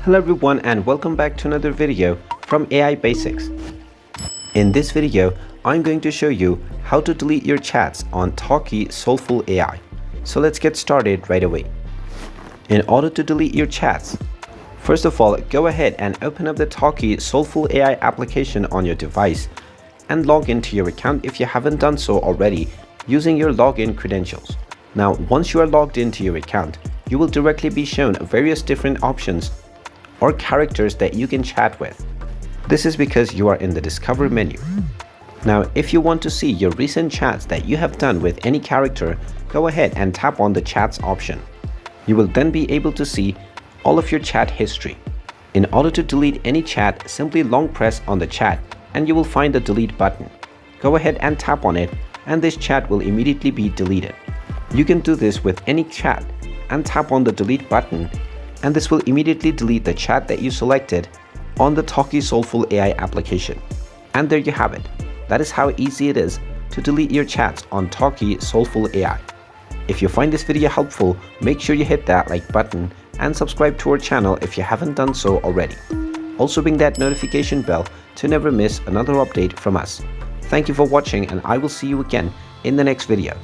Hello everyone and welcome back to another video from AI Basics. In this video, I'm going to show you how to delete your chats on Talkie Soulful AI. So let's get started right away. In order to delete your chats, first of all, go ahead and open up the Talkie Soulful AI application on your device and log into your account if you haven't done so already using your login credentials. Now, once you are logged into your account, you will directly be shown various different options or characters that you can chat with. This is because you are in the Discover menu. Now, if you want to see your recent chats that you have done with any character, go ahead and tap on the Chats option. You will then be able to see all of your chat history. In order to delete any chat, simply long press on the chat and you will find the delete button. Go ahead and tap on it and this chat will immediately be deleted. You can do this with any chat and tap on the delete button, and this will immediately delete the chat that you selected on the Talkie Soulful AI application. And there you have it. That is how easy it is to delete your chats on Talkie Soulful AI. If you find this video helpful, make sure you hit that like button and subscribe to our channel if you haven't done so already. Also ring that notification bell to never miss another update from us. Thank you for watching and I will see you again in the next video.